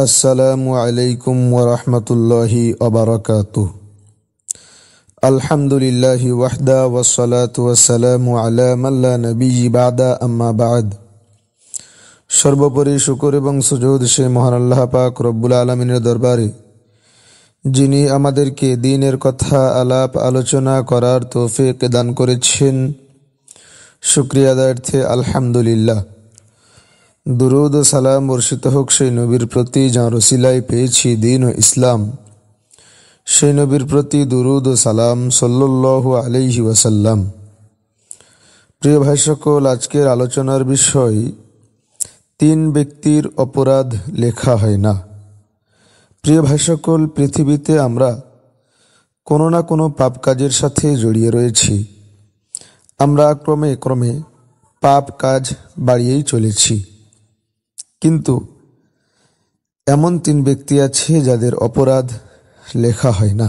আসসালামু আলাইকুম ওয়া রাহমাতুল্লাহি ওয়া বারাকাতুহু। আলহামদুলিল্লাহি ওয়াহদা ওয়াসসালাতু ওয়াসসালামু আলা মান লা নাবিয়্যা বা'দা আম্মা বা'দ। সর্বোপরি শুকর এবং সুজুদ সে মহান আল্লাহ পাক রব্বুল আলামিনের দরবারে, যিনি আমাদেরকে দ্বীনের কথা আলাপ আলোচনা করার তৌফিক দান করেছেন। শুকরিয়া আদায়ার্থে আলহামদুলিল্লাহ। দুরুদ ও সালাম বর্ষিত হোক সেই নবীর প্রতি যাঁর ওসিলায় পেয়েছি দ্বীন ও ইসলাম। সেই নবীর প্রতি দুরুদ ও সালাম সাল্লাল্লাহু আলাইহি ওয়াসাল্লাম। প্রিয় ভাই সকল, আজকের আলোচনার বিষয়, তিন ব্যক্তির অপরাধ লেখা হয় না। প্রিয় ভাই সকল, পৃথিবীতে আমরা কোনো না কোনো পাপ কাজের সাথে জড়িয়ে রয়েছি। আমরা ক্রমে ক্রমে পাপ কাজ বাড়িয়েই চলেছি, কিন্তু এমন তিন ব্যক্তি আছে যাদের অপরাধ লেখা হয় না।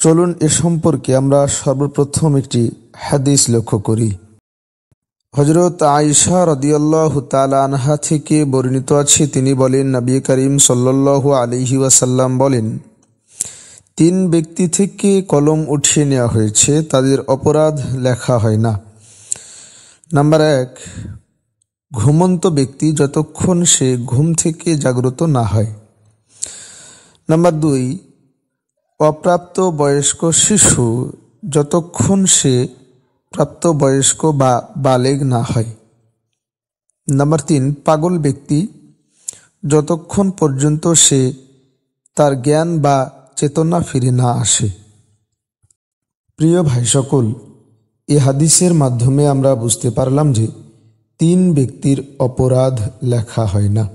চলুন এ সম্পর্কে আমরা সর্বপ্রথম একটি হাদিস লক্ষ্য করি। হযরত আয়েশা রাদিয়াল্লাহু তাআলা আনহা থেকে বর্ণিত আছে, তিনি বলেন, নবী করিম সাল্লাল্লাহু আলাইহি ওয়াসাল্লাম বলেন, তিন ব্যক্তি থেকে কলম উঠিয়ে নেওয়া হয়েছে, তাদের অপরাধ লেখা হয় না। নাম্বার 1, ঘুমন্ত ব্যক্তি যতক্ষণ সে ঘুম থেকে জাগ্রত না হয়। নাম্বার 2, অপ্রাপ্ত বয়স্ক শিশু যতক্ষণ সে প্রাপ্তবয়স্ক বা বালেগ না হয়। নাম্বার 3, পাগল ব্যক্তি যতক্ষণ পর্যন্ত সে তার জ্ঞান বা চেতনা ফিরে না আসে। প্রিয় ভাই সকল, এ হাদিসের মাধ্যমে আমরা বুঝতে পারলাম যে তিন ব্যক্তির অপরাধ লেখা হয় না।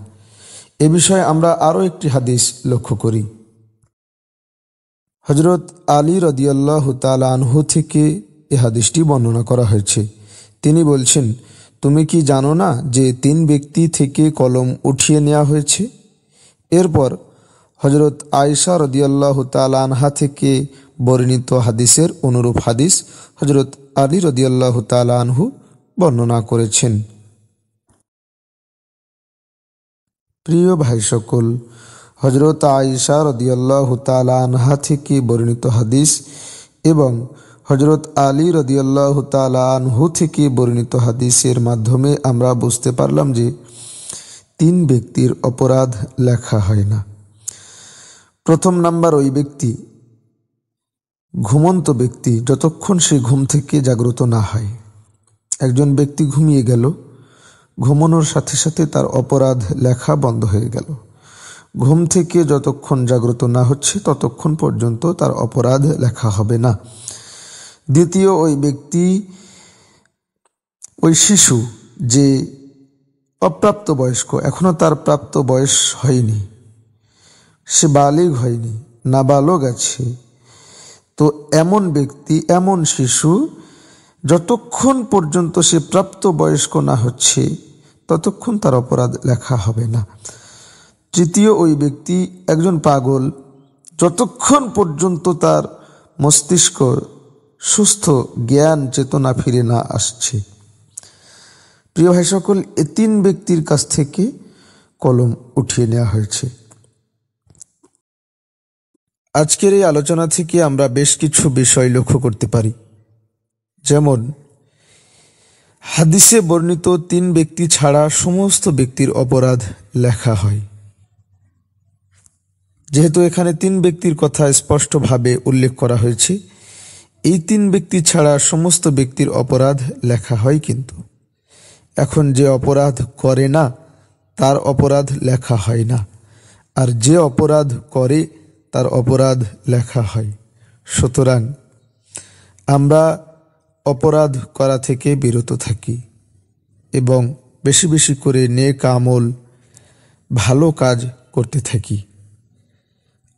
এ বিষয়ে আমরা আরও একটি হাদিস লক্ষ্য করি। হযরত আলী রাদিয়াল্লাহু তাআলা আনহু থেকে এ হাদিসটি বর্ণনা করা হয়েছে। তিনি বলছেন, তুমি কি জানো না যে তিন ব্যক্তি থেকে কলম উঠিয়ে নেওয়া হয়েছে? এরপর হযরত আয়েশা রাদিয়াল্লাহু তাআলা আনহা থেকে বর্ণিত হাদিসের অনুরূপ হাদিস হযরত আলী রাদিয়াল্লাহু তাআলা আনহু বর্ণনা করেছেন। প্রিয় ভাই সকল, হযরত আয়েশা রাদিয়াল্লাহু তাআলা আনহা থেকে বর্ণিত হাদিস এবং হযরত আলী রাদিয়াল্লাহু তাআলা আনহু থেকে বর্ণিত হাদিসের মাধ্যমে আমরা বুঝতে পারলাম যে তিন ব্যক্তির অপরাধ লেখা হয় না। প্রথম নাম্বার, ওই ব্যক্তি ঘুমন্ত ব্যক্তি যতক্ষণ সে ঘুম থেকে জাগ্রত না হয়। একজন ব্যক্তি ঘুমিয়ে গেল, ঘুমানোর সাথে সাথে তার অপরাধ লেখা বন্ধ হয়ে গেল। ঘুম থেকে যতক্ষণ জাগ্রত না হচ্ছে ততক্ষণ পর্যন্ত তার অপরাধ লেখা হবে না। দ্বিতীয়, ওই ব্যক্তি, ওই শিশু যে অপ্রাপ্ত বয়স্ক, এখনো তার প্রাপ্ত বয়স হয়নি, সে বালিগ হয়নি, নাবালক আছে, তো এমন ব্যক্তি, এমন শিশু যতক্ষণ পর্যন্ত সে প্রাপ্ত বয়স্ক না হচ্ছে ততক্ষণ তার অপরাধ লেখা হবে না। তৃতীয়, ওই ব্যক্তি একজন পাগল, যতক্ষণ পর্যন্ত তার মস্তিষ্ক সুস্থ, জ্ঞান চেতনা ফিরে না আসছে। প্রিয় ভাই সকল, এ তিন ব্যক্তির কাছ থেকে কলম উঠিয়ে নেওয়া হয়েছে। আজকের এই আলোচনা থেকে আমরা বেশ কিছু বিষয় লক্ষ্য করতে পারি। যেমন, হাদিসে বর্ণিত তিন ব্যক্তি ছাড়া সমস্ত ব্যক্তির অপরাধ লেখা হয়। যেহেতু এখানে তিন ব্যক্তির কথা স্পষ্টভাবে উল্লেখ করা হয়েছে, এই তিন ব্যক্তি ছাড়া সমস্ত ব্যক্তির অপরাধ লেখা হয়। কিন্তু এখন যে অপরাধ করে না তার অপরাধ লেখা হয় না, আর যে অপরাধ করে তার অপরাধ লেখা হয়। সুতরাং আমরা অপরাধ করা থেকে বিরত থাকি এবং বেশি বেশি করে নেক আমল, ভালো কাজ করতে থাকি।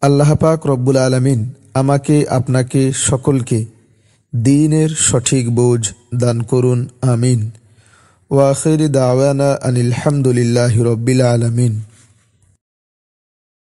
আল্লাহ পাক রব্বুল আলামিন আমাকে, আপনাকে, সকলকে দ্বীনের সঠিক বোঝ দান করুন, আমিন। ওয়া আখিরি দাওয়ানা আনিল হামদুলিল্লাহি রাব্বিল আলামিন।